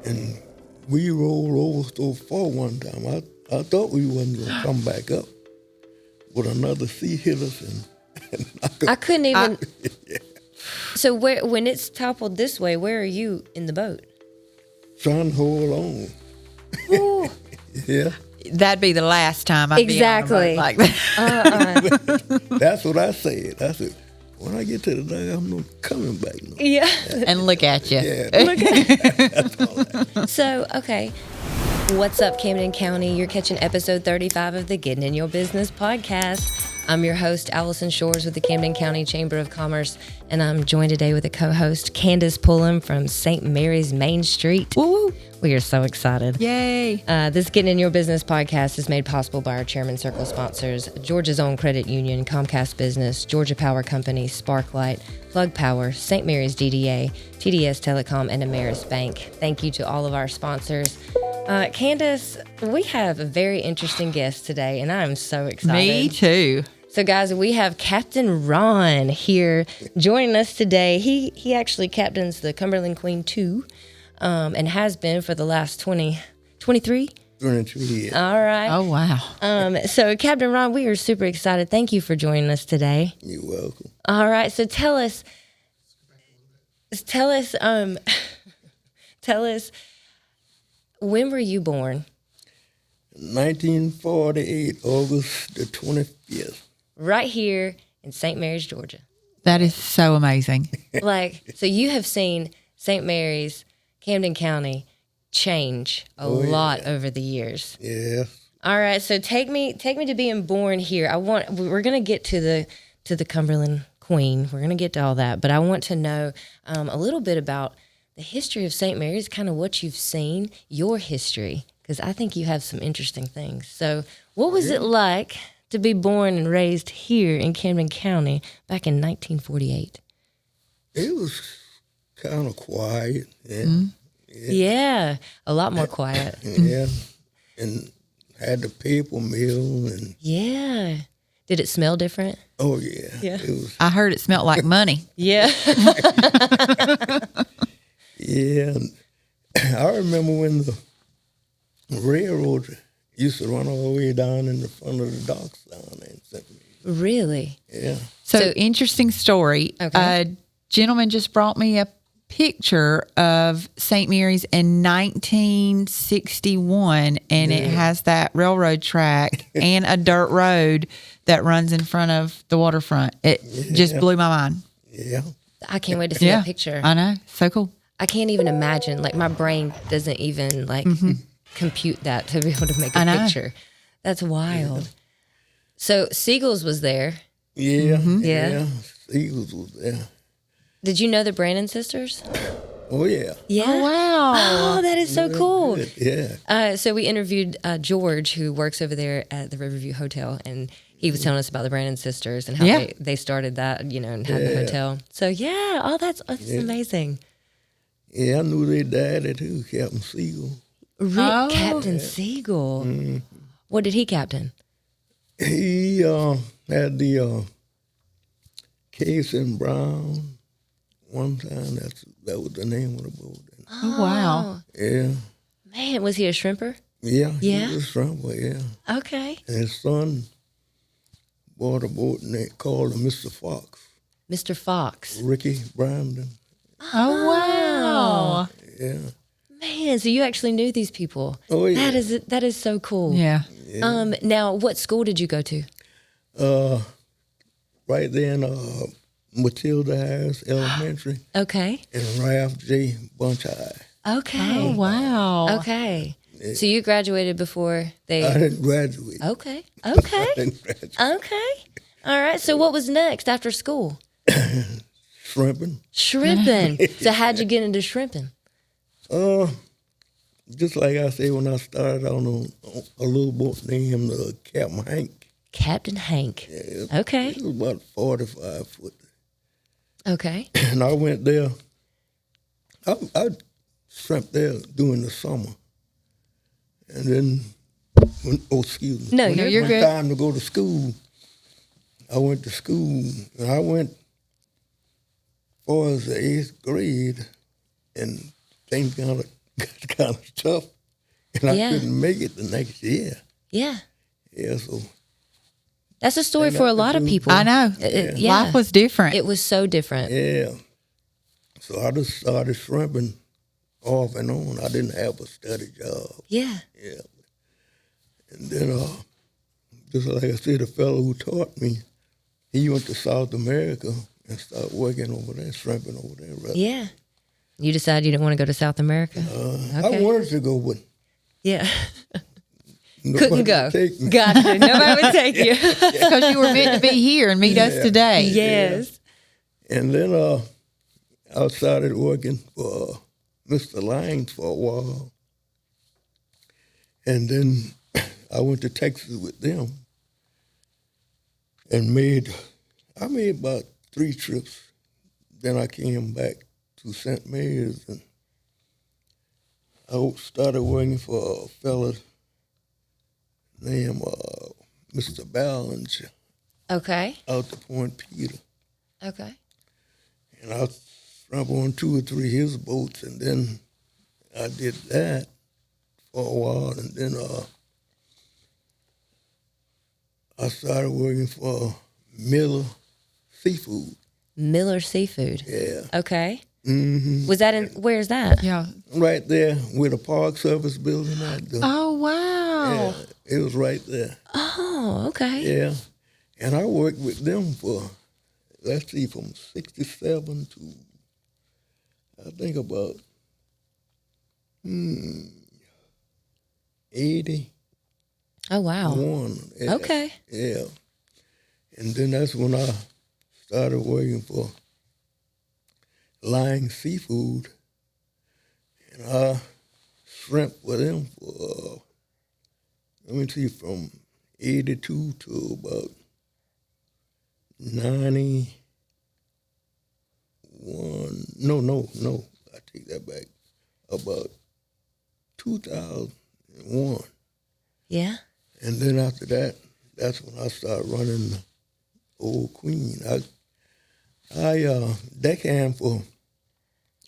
And we rolled over so far one time. I thought we wasn't going to come back up. But another sea hit us and I couldn't even. So when it's toppled this way, where are you in the boat? trying to hold on. Ooh. Yeah. That'd be the last time I'd be on a boat like that. That's what I said. I said, when I get to the dock, I'm not coming back. No. Yeah. And look at you. Yeah. That's all. So, okay. What's up, Camden County? You're catching episode 35 of the Getting in Your Business podcast. I'm your host, Alison Shores with the Camden County Chamber of Commerce, and I'm joined today with a co-host, Candace Pullum from St. Mary's Main Street. Woo! We are so excited. Yay! This Getting in Your Business podcast is made possible by our Chairman Circle sponsors, Georgia's Own Credit Union, Comcast Business, Georgia Power Company, Sparklight, Plug Power, St. Mary's DDA, TDS Telecom, and Ameris Bank. Thank you to all of our sponsors. Candace, we have a very interesting guest today, and I'm so excited. Me too. So, guys, we have Captain Ron here joining us today. He actually captains the Cumberland Queen II and has been for the last 23 years. All right. Oh, wow. So, Captain Ron, we are super excited. Thank you for joining us today. You're welcome. All right. So, tell us, when were you born? 1948, August the 25th. Right here in St. Mary's, Georgia. That is so amazing. So you have seen St. Mary's, Camden County change a lot over the years. Yeah. All right, so take me to being born here. We're going to get to the Cumberland Queen. We're going to get to all that, but I want to know a little bit about the history of St. Mary's, kind of what you've seen, your history, because I think you have some interesting things. So what was it like to be born and raised here in Camden County back in 1948? It was kind of quiet. Yeah. Mm-hmm. Yeah, a lot more quiet. Yeah. And had the paper mill and Yeah. Did it smell different? oh yeah. Yeah. It was I heard it smelled like money. Yeah. yeah. And I remember when the railroad used to run all the way down in the front of the docks down there in St. Mary's. Really? Yeah. So interesting story. Okay. A gentleman just brought me a picture of St. Mary's in 1961, and it has that railroad track and a dirt road that runs in front of the waterfront. It just blew my mind. Yeah. I can't wait to see that picture. I know. So cool. I can't even imagine. Like, my brain doesn't even, compute that to be able to make a picture. That's wild. So, Seagulls was there. Yeah. Yeah. Eagles was there. Did you know the Brandon sisters? Oh yeah. Yeah. Oh, wow. Oh, that is so cool. Good. Yeah. So we interviewed George, who works over there at the Riverview Hotel, and he was telling us about the Brandon sisters and how they started that, and had the hotel. So that's amazing. Yeah, I knew their daddy too, Captain Siegel. Captain Siegel. Mm-hmm. What did he captain? He had the Case and Brown. One time, that was the name of the boat. Oh, wow. Yeah. Man, was he a shrimper? Yeah. Yeah? He was a shrimper, yeah. Okay. And his son bought a boat and they called him Mr. Fox. Mr. Fox. Ricky Brandon. Oh, wow. Yeah. Man, so you actually knew these people. Oh, yeah. That is so cool. Yeah. Now, what school did you go to? Right there in Matilda Harris Elementary Okay. and Ralph J. Bunch High. Okay. Oh, wow. Okay. So you graduated before they... I didn't graduate. Okay. I Okay. didn't graduate. Okay. All right. So what was next after school? Shrimping. Shrimping. So how'd you get into shrimping? Just like I said, when I started on a little boat named Captain Hank. Captain Hank. Yeah, Okay. It was about 45 foot. Okay. And I went there. I shrimped there during the summer. And then, excuse me. No, when you're it was good. time to go to school, I went to school. And I went far as the 8th grade. And things kind of got kind of tough, and I Yeah. couldn't make it the next year. Yeah. Yeah, so That's a story for a lot of people. I know. Yeah. Life was different. It was so different. yeah. So I just started shrimping off and on. I didn't have a steady job. Yeah. Yeah. And then, just like I said, the fellow who taught me, he went to South America and started working over there, shrimping over there. Right? Yeah. You decided you didn't want to go to South America? I wanted to go, but Yeah. nobody Couldn't go. would take me. Gotcha. Nobody would take you. Because you were meant to be here and meet us today. Yes. And then I started working for Mr. Lang for a while. And then I went to Texas with them and I made about 3 trips. Then I came back to St. Mary's and I started working for a fella named Mr. Ballinger Okay. out to Point Peter. Okay. And I shrimp on 2 or 3 his boats, and then I did that for a while, and then I started working for Miller Seafood. Miller Seafood. Yeah. Okay. Mm-hmm. Was that in, where's that? Yeah. Right there where the Park Service building at. Oh, wow. Yeah, it was right there. Oh, okay. Yeah. And I worked with them for, let's see, from 67 to, I think about 80. Oh, wow. Yeah. Okay. Yeah. And then that's when I started working for Lang Seafood. And I shrimp with them for, let me see, from 82 to about 91. No. I take that back. About 2001. Yeah. And then after that, that's when I started running the Old Queen. I deckhand for,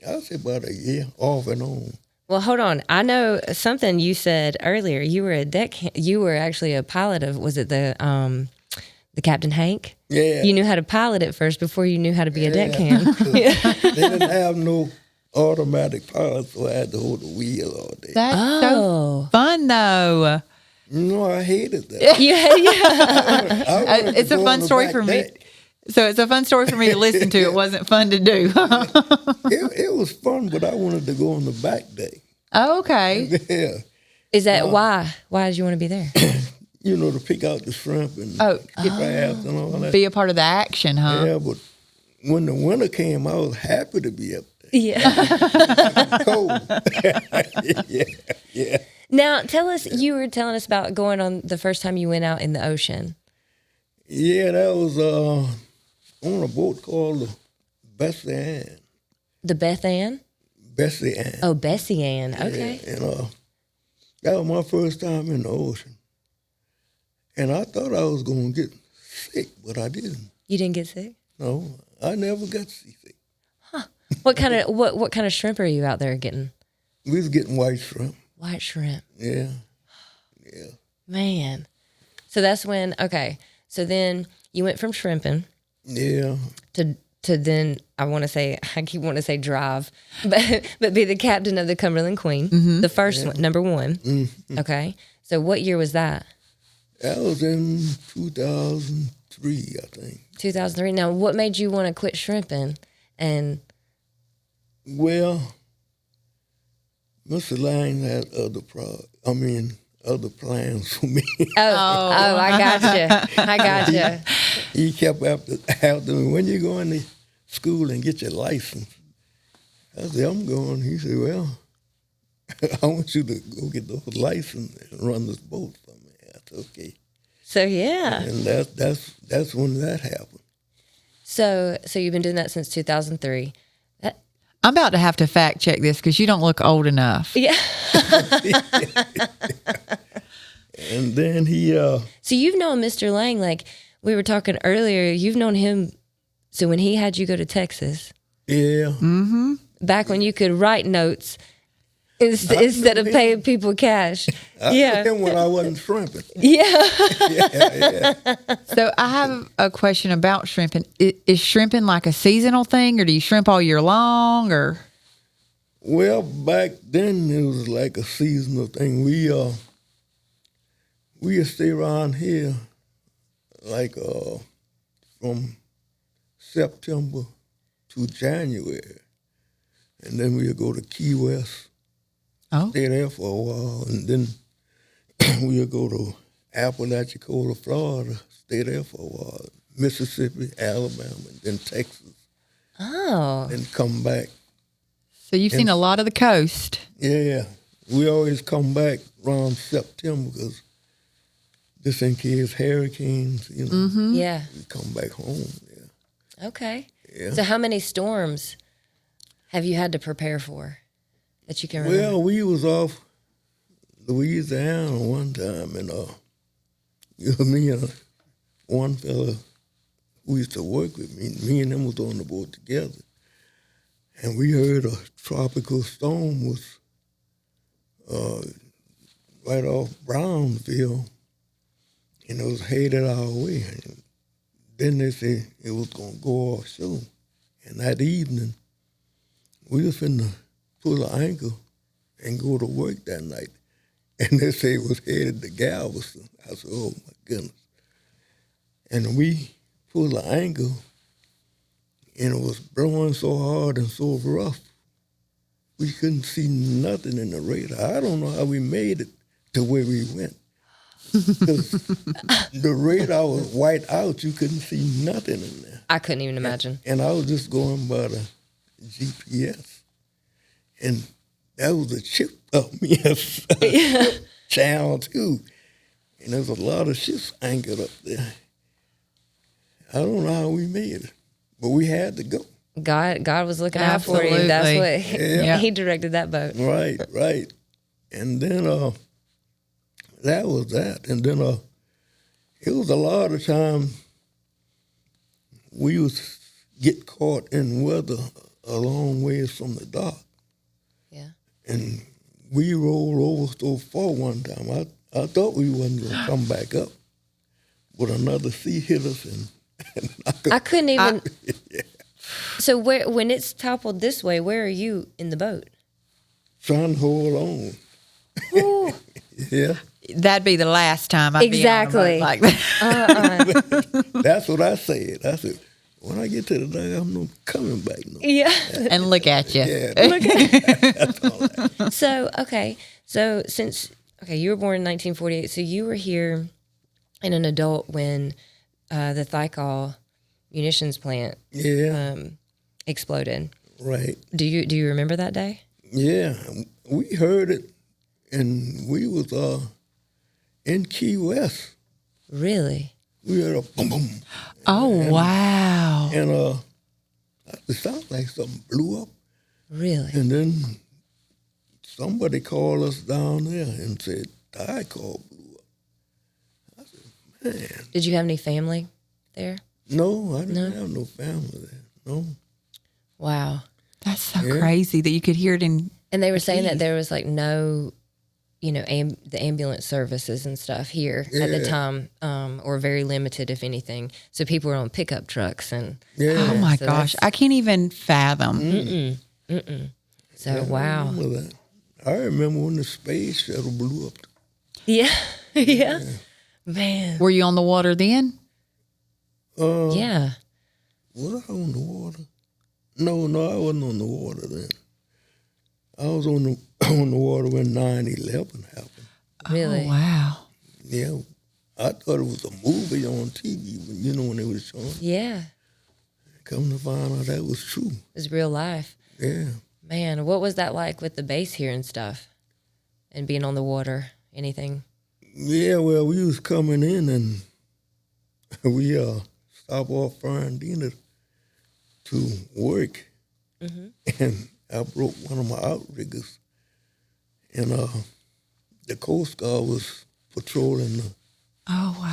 I'd say about a year, off and on. Well, hold on. I know something you said earlier. You were you were actually a pilot of, was it the Captain Hank? Yeah. You knew how to pilot it first before you knew how to be a deckhand. They didn't have no automatic pilot, so I had to hold the wheel all day. That's Oh. so fun, though. No, I hated that. Yeah. I wanted to It's a go fun on the story back for me. deck. So it's a fun story for me to listen to. It wasn't fun to do. It was fun, but I wanted to go on the back deck. Oh, okay. Yeah. Is that why? Why did you want to be there? You know, to pick out the shrimp and Oh. get baths and all that. Be a part of the action, huh? Yeah, but when the winter came, I was happy to be up there. Yeah. Cold. yeah. Now, tell us, you were telling us about going on the first time you went out in the ocean. Yeah, that was on a boat called the Bessie Ann. The Beth Ann? Bessie Ann. Oh, Bessie Ann. Okay. Yeah, and that was my first time in the ocean. And I thought I was going to get sick, but I didn't. You didn't get sick? No, I never got seasick. What kind of what kind of shrimp are you out there getting? We was getting white shrimp. White shrimp. Yeah. Man. So that's when, okay. So then you went from shrimping Yeah. to then I keep wanting to say drive, but be the captain of the Cumberland Queen, the first one, number one. Mm-hmm. Okay. So what year was that? That was in 2003, I think. 2003. Now, what made you want to quit shrimping? And Well, Mr. Lang had other plans for me. I gotcha. He kept after me, when you going to school and get your license? I said, I'm going. He said, well, I want you to go get the license and run this boat for me. I said, okay. So yeah. And that's when that happened. So you've been doing that since 2003. I'm about to have to fact check this because you don't look old enough. Yeah. And then he So you've known Mr. Lang, like we were talking earlier, you've known him. So when he had you go to Texas, yeah. back when you could write notes, instead of paying people cash. I took him when I wasn't shrimping. Yeah. Yeah. So I have a question about shrimping. Is shrimping like a seasonal thing, or do you shrimp all year long, or? Well, back then it was like a seasonal thing. We used to stay around here like from September to January, and then we'd go to Key West, stay there for a while, and then we'd go to Apalachicola, Florida, stay there for a while, Mississippi, Alabama, and then Texas. Oh. And come back. So you've seen a lot of the coast. Yeah. We always come back around September because just in case hurricanes, Yeah. we come back home. Yeah. Okay. Yeah. So how many storms have you had to prepare for that you can remember? Well, we was off Louisiana one time, and me and one fella who used to work with me and them was on the boat together, and we heard a tropical storm was right off Brownsville, and it was headed our way. And then they said it was going to go offshore. And that evening, we was finna pull an anchor and go to work that night. And they said it was headed to Galveston. I said, oh, my goodness. And we pulled an anchor, and it was blowing so hard and so rough, we couldn't see nothing in the radar. I don't know how we made it to where we went. Because the radar was white out. You couldn't see nothing in there. I couldn't even imagine. And I was just going by the GPS. And that was a chip of me, Channel 2. And there's a lot of ships anchored up there. I don't know how we made it, but we had to go. God was looking out for you. That's what he directed that boat. Right. And then that was that. And then it was a lot of time we would get caught in weather a long ways from the dock. Yeah. And we rolled over so far one time. I thought we wasn't going to come back up, but another sea hit us, and I couldn't even. So when it's toppled this way, where are you in the boat? Trying to hold on. Yeah. That'd be the last time I'd be on a boat like that. That's what I said. I said, when I get to the dock, I'm not coming back. No. Yeah. And look at you. Yeah. That's all that. So you were born in 1948, so you were here in an adult when the Thiokol munitions plant exploded. Right. Do you remember that day? Yeah. We heard it, and we was in Key West. Really? We heard a boom, boom. Oh, wow. And it sounded like something blew up. Really? And then somebody called us down there and said, Thiokol blew up. I said, man. Did you have any family there? No, I didn't have no family there. No. Wow. That's so crazy that you could hear it in. And they were saying that there was like no, the ambulance services and stuff here at the time, or very limited, if anything. So people were on pickup trucks and. Oh my gosh, I can't even fathom. So wow. I remember when the space shuttle blew up. Yeah. Yeah. Man. Were you on the water then? Yeah. Was I on the water? No, I wasn't on the water then. I was on the water when 9/11 happened. Really? Oh, wow. Yeah, I thought it was a movie on TV, when they was showing. Yeah. Come to find out that was true. It was real life. Yeah. Man, what was that like with the base here and stuff? And being on the water? Anything? Yeah, well, we was coming in and we stopped off Fernandina to work. And I broke one of my outriggers. And the Coast Guard was patrolling the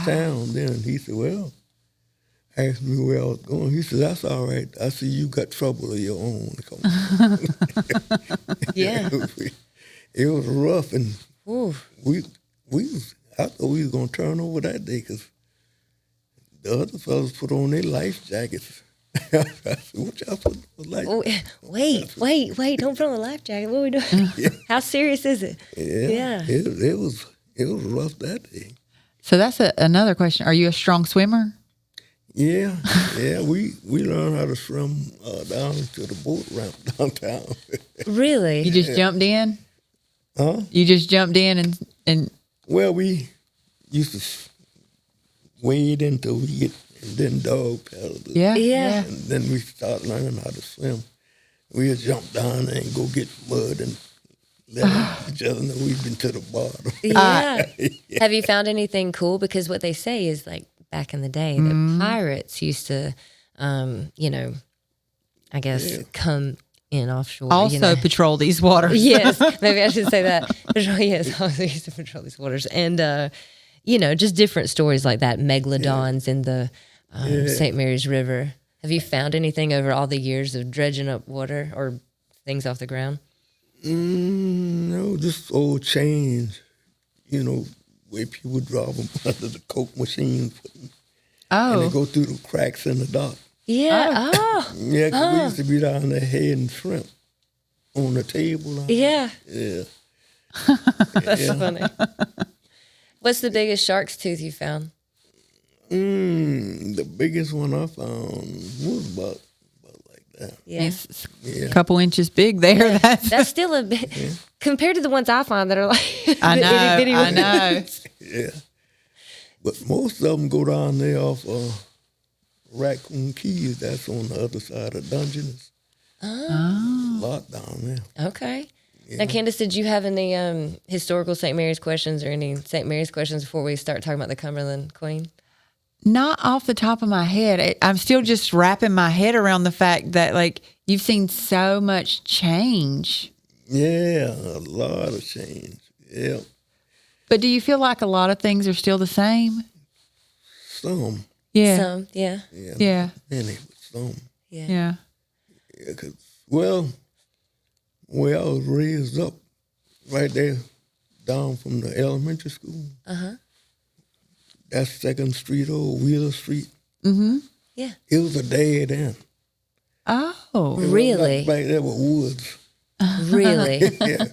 town then. And he said, well, asked me where I was going. He said, that's all right. I see you got trouble of your own. Yeah. It was rough, and Ooh. I thought we was gonna turn over that day because the other fellas put on their life jackets. I said, what y'all put on life? Oh, wait! Don't put on the life jacket. What are we doing? How serious is it? Yeah. It was rough that day. So that's another question. Are you a strong swimmer? Yeah. We learned how to swim down to the boat ramp downtown. Really? You just jumped in? Huh? You just jumped in and Well, we used to wade until we get, and then dog paddle. yeah. And then we start learning how to swim. We'd jump down there and go get mud and let each other know we've been to the bottom. Yeah. Have you found anything cool? Because what they say is like back in the day, the pirates used to, I guess come in offshore. Also patrol these waters. Yes, maybe I should say that. Yes, also used to patrol these waters. And, just different stories like that, megalodons in the St. Mary's River. Have you found anything over all the years of dredging up water or things off the ground? No, just old chains, where people drop them under the Coke machine. And they go through the cracks in the dock. Yeah. Oh. Yeah, 'cause we used to be down there heading shrimp on the table. Yeah. Yeah. That's funny. What's the biggest shark's tooth you found? The biggest one I found was about like that. Yeah. It's a couple inches big there. That's still a bit, compared to the ones I find that are like I the know. itty-bitty I ones. Yeah. But most of them go down there off Raccoon Keys. That's on the other side of Dungeness. Oh. A lot down there. Okay. Now, Candace, did you have any historical St. Mary's questions or any St. Mary's questions before we start talking about the Cumberland Queen? Not off the top of my head. I'm still just wrapping my head around the fact that, like, you've seen so much change. Yeah, a lot of change. Yeah. But do you feel like a lot of things are still the same? Some. Yeah. Some, yeah. Yeah. Many, but some. Yeah. Yeah. Yeah, 'cause, well, where I was raised up, right there, down from the elementary school. Uh-huh. That's 2nd Street or Wheeler Street. Mm-hmm. Yeah. It was a dead end. Oh. Really? Back there were woods. Really? Yeah.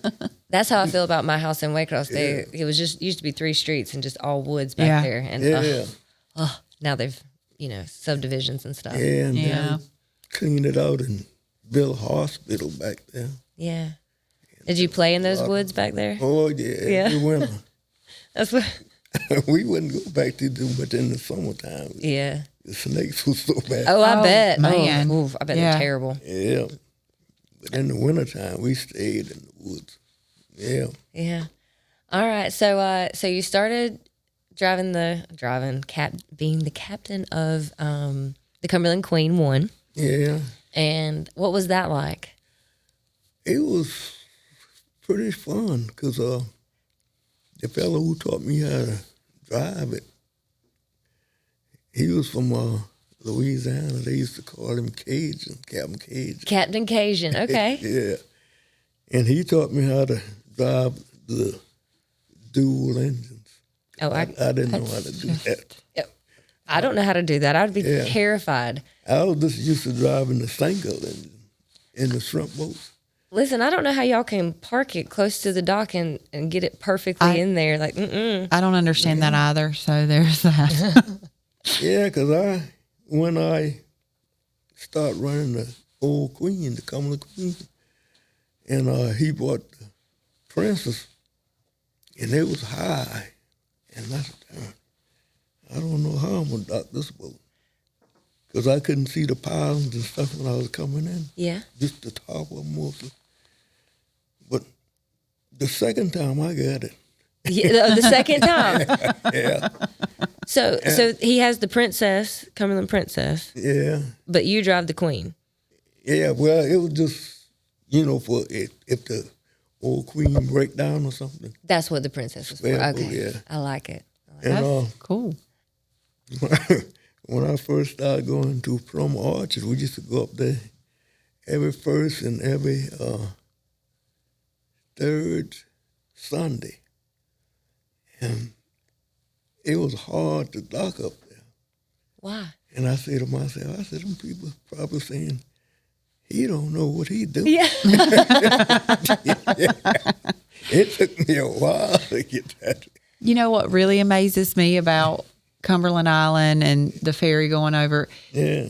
That's how I feel about my house in Waycross. It was just used to be 3 streets and just all woods back there. And now they've, subdivisions and stuff. And they cleaned it out and built a hospital back there. Yeah. Did you play in those woods back there? Oh, yeah. Yeah. Every winter. That's what. We wouldn't go back to do much in the summertime. Yeah. The snakes were so bad. Oh, I bet. Man. Oh, I bet they're terrible. Yeah. But in the wintertime, we stayed in the woods. Yeah. Yeah. All right. So you started being the captain of the Cumberland Queen I. Yeah. And what was that like? It was pretty fun because the fellow who taught me how to drive it, he was from Louisiana. They used to call him Cajun, Captain Cajun. Captain Cajun. Okay. Yeah. And he taught me how to drive the dual engines. Oh, I didn't know how to do that. I don't know how to do that. I'd be terrified. I was just used to driving the single engine in the shrimp boats. Listen, I don't know how y'all can park it close to the dock and get it perfectly in there. Like, I don't understand that either. So there's that. Yeah, because when I start running the old Queen, the Cumberland Queen, and he bought the Princess, and it was high. And I said, I don't know how I'm going to dock this boat. Because I couldn't see the pilings and stuff when I was coming in. Yeah. Just the top of them mostly. But the second time I got it. Yeah, the second time. Yeah. So he has the Princess, Cumberland Princess. Yeah. But you drive the Queen. Yeah, well, it was just, for if the old Queen break down or something. That's what the Princess was for. Yeah, Okay. yeah. I like it. And Cool. when I first started going to Plum Orchard, we used to go up there every first and every third Sunday. And it was hard to dock up there. Why? And I said to myself, them people probably saying, he don't know what he doing. Yeah. It took me a while to get that. You know what really amazes me about Cumberland Island and the ferry going over? Yeah.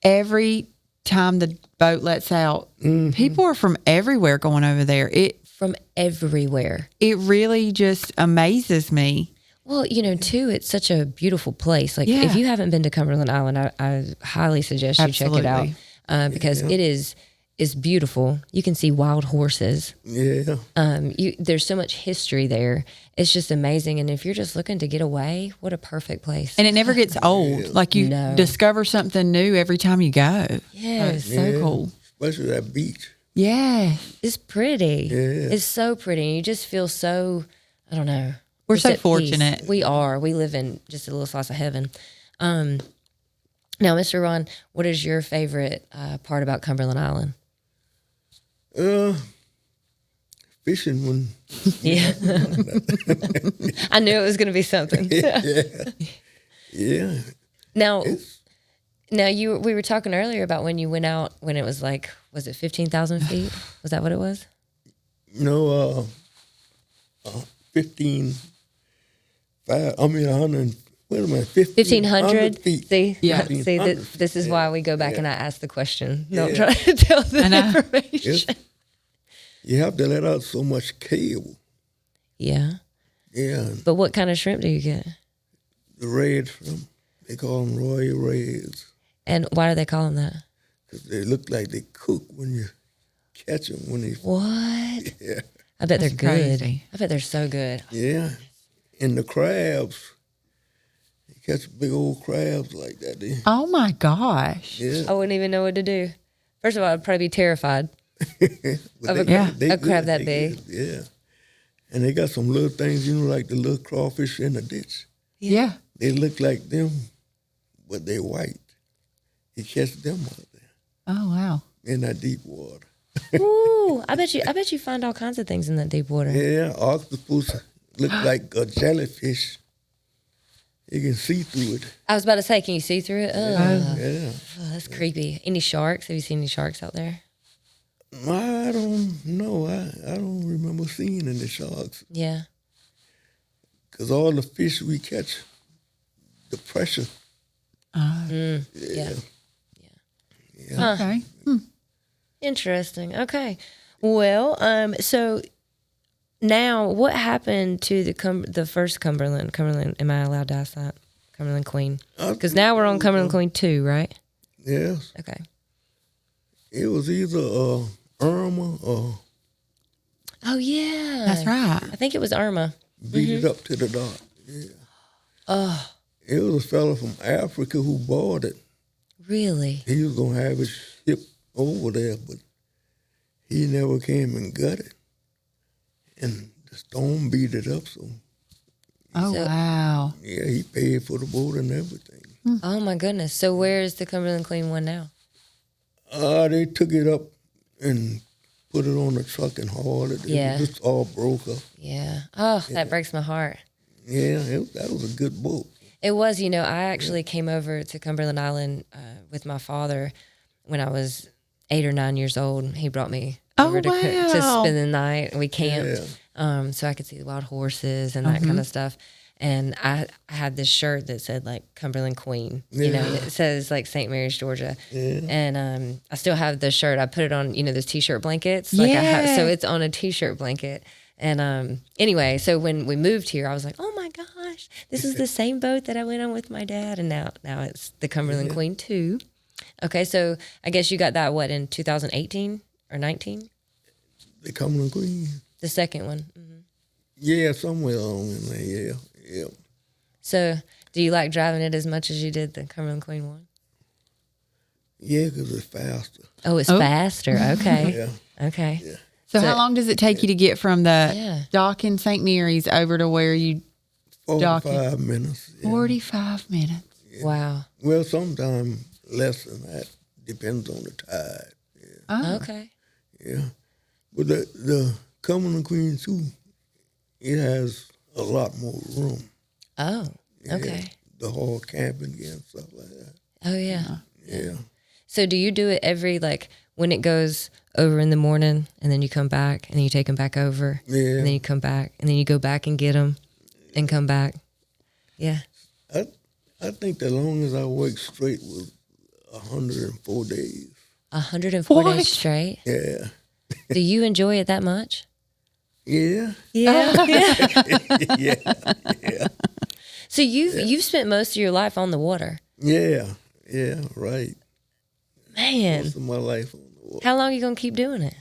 Every time the boat lets out, people are from everywhere going over there. From everywhere. It really just amazes me. Well, too, it's such a beautiful place. Like, Yeah. if you haven't been to Cumberland Island, I highly suggest you check it out because it's beautiful. You can see wild horses. Yeah. There's so much history there. It's just amazing. And if you're just looking to get away, what a perfect place. And it never gets old. Like you No. discover something new every time you go. Yes. So cool. Especially that beach. Yeah. It's pretty. Yeah. It's so pretty. And you just feel so, I don't know. We're just so at peace. fortunate. We are. We live in just a little slice of heaven. Now, Mr. Ron, what is your favorite part about Cumberland Island? Fishing when. Yeah. I knew it was going to be something. Yeah. Now, we were talking earlier about when you went out when it was like, was it 15,000 feet? Was that what it was? No, 100. Wait a minute, 1,500 feet. See, Yeah. see, this is why we go back and I ask the question. Don't Yeah. try to tell the I know. information. You have to let out so much cable. Yeah, Yeah, but what kind of shrimp do you get? the red shrimp, they call them royal reds. And why do they call them that? Because they look like they cook when you catch them. When they, What? yeah, I bet they're That's good. crazy. I bet they're so good. yeah. And the crabs, you catch big old crabs like that. Oh my gosh. Yeah. I wouldn't even know what to do. First of all, I'd probably be terrified. But Of a crab that big. good, yeah. And they got some little things, like the little crawfish in the ditch. Yeah. They look like them, but they're white. You catch them out there Oh wow. in that deep water. Ooh, I bet you find all kinds of things in that deep water. Yeah, octopus look like a jellyfish. You can see through it. I was about to say, can you see through it? Ugh. Yeah. Oh, that's creepy. Any sharks? Have you seen any sharks out there? I don't know. I don't remember seeing any sharks. Yeah. Because all the fish we catch, the pressure. Yeah. Yeah. Okay. Interesting. Okay. Well, so now what happened to the first Cumberland? Am I allowed to ask that? Cumberland Queen? Because now we're on Cumberland Queen II, right? Yes. Okay. It was either Irma or Oh yeah, That's right. I think it was Irma. beat it up to the dock. Yeah. Oh, It was a fella from Africa who bought it. really? He was going to have his ship over there, but he never came and got it. And the storm beat it up, so Oh So- wow. yeah, he paid for the boat and everything. Oh my goodness. So where is the Cumberland Queen one now? They took it up and put it on a truck and hauled it. Yeah. It just all broke up. Yeah. Oh, that breaks my heart. Yeah, that was a good boat. It was, I actually came over to Cumberland Island with my father when I was 8 or 9 years old. He brought me over to wow. spend the night. We camped Yeah. so I could see the wild horses and that kind of stuff. And I had this shirt that said like Cumberland Queen, and it says like St. Mary's, Georgia. Yeah. And I still have the shirt. I put it on, those t-shirt blankets. Like so it's on a t-shirt blanket. And anyway, so when we moved here, I was like, oh my gosh, this is the same boat that I went on with my dad. And now it's the Cumberland Queen II. Okay, so I guess you got that, in 2018 or 19? The Cumberland Queen. The second one. Yeah, somewhere along in there, yeah. So do you like driving it as much as you did the Cumberland Queen one? Yeah, because it's faster. Oh, it's faster. Okay. Yeah. Okay. Yeah. So how long does it take you to get from the dock in St. Mary's over to where you 45 minutes. Yeah. 45 minutes. Wow. Well, sometimes less than that. Depends on the tide. Oh. Okay. Yeah. But the Cumberland Queen II, it has a lot more room. Oh, okay. The whole camping and stuff like that. Oh, yeah. Yeah. So do you do it every, like, when it goes over in the morning and then you come back and then you take them back over? Yeah. And then you come back and then you go back and get them and come back? Yeah. I think the longest I worked straight was 104 days. 104 What? days straight? Yeah. Do you enjoy it that much? Yeah. Yeah. Yeah. Yeah. So you've spent most of your life on the water. Yeah. Yeah. Right. Man. Most of my life on the water. How long are you going to keep doing it?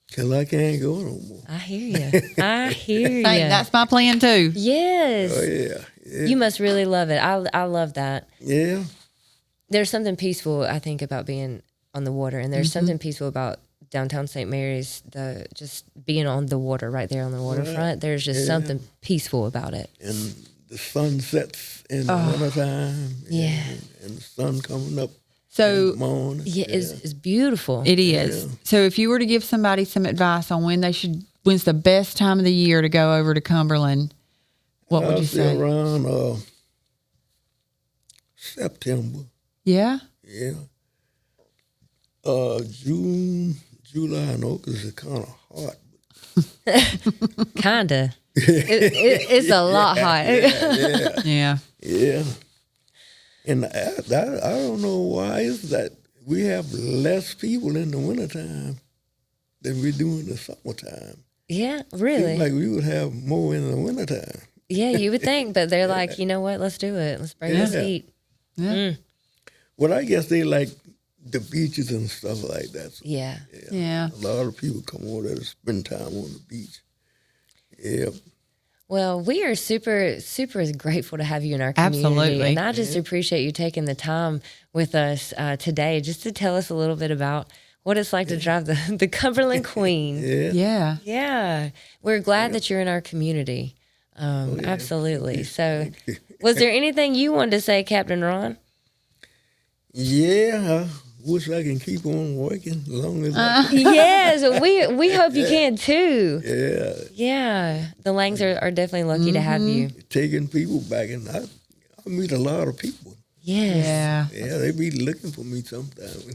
Because I can't go no more. I hear you. I hear you. Hey, that's my plan too. Oh, Yes. yeah. Yeah. You must really love it. I love that. Yeah. There's something peaceful, I think, about being on the water, and there's something peaceful about downtown St. Mary's, just being on the water, right there on the waterfront. There's just something peaceful about it. And the sun sets in the wintertime. Yeah. And the sun coming up in So the morning. Yeah, it's beautiful. it is. So if you were to give somebody some advice on when's the best time of the year to go over to Cumberland, what would I'll you say say? around September. Yeah. Yeah. June, July, and August is kind of hot. Kinda. It's a lot hot. Yeah. Yeah. Yeah. And I don't know why is that we have less people in the wintertime than we do in the summertime. Yeah, Seems really. like we would have more in the wintertime. Yeah, you would think, but they're like, you know what? Let's do it. Let's bring this Yeah. heat. Yeah. Well, I guess they like the beaches and stuff like that. So, Yeah. Yeah. a lot of people come over there to spend time on the beach. Yeah. Well, we are super, super grateful to have you in our community. Absolutely. And I just appreciate you taking the time with us today just to tell us a little bit about what it's like to drive the Cumberland Queen. Yeah. Yeah. Yeah. We're glad that you're in our community. Absolutely. So, was there anything you wanted to say, Captain Ron? Yeah. I wish I can keep on working as long as Yes, we hope you can too. Yeah. Yeah. The Langs are definitely lucky to have you. Taking people back, and I meet a lot of people. Yes. Yeah. Yeah, they be looking for me sometimes.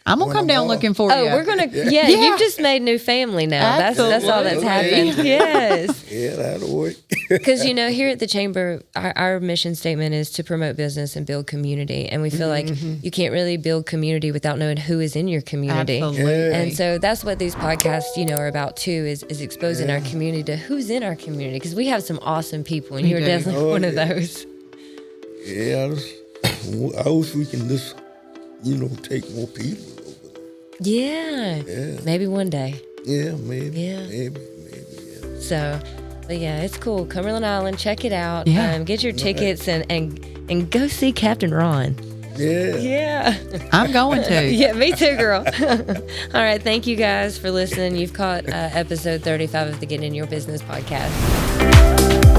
I'm gonna When come I'm down off. looking for Oh, you. we're gonna. Yeah, you've just made new family now. That's all that's Absolutely. happened. Yes, Yeah, that'll work. because here at the chamber, our mission statement is to promote business and build community, and we feel like you can't really build community without knowing who is in your community. Absolutely. And so that's what these podcasts, are about too, is exposing our community to who's in our community, because we have some awesome people, and you're do. definitely Oh, one of yeah. those. Yeah, I wish we can just, take more people over Yeah. there. Maybe one day. Yeah, maybe. Yeah. Maybe, yeah. So, but yeah, it's cool. Cumberland Island, check it out. Yeah. Get your tickets and go see Captain Ron. Yeah. Yeah. I'm going to. Yeah, me too, girl. All right. Thank you guys for listening. You've caught episode 35 of the Getting in Your Business podcast.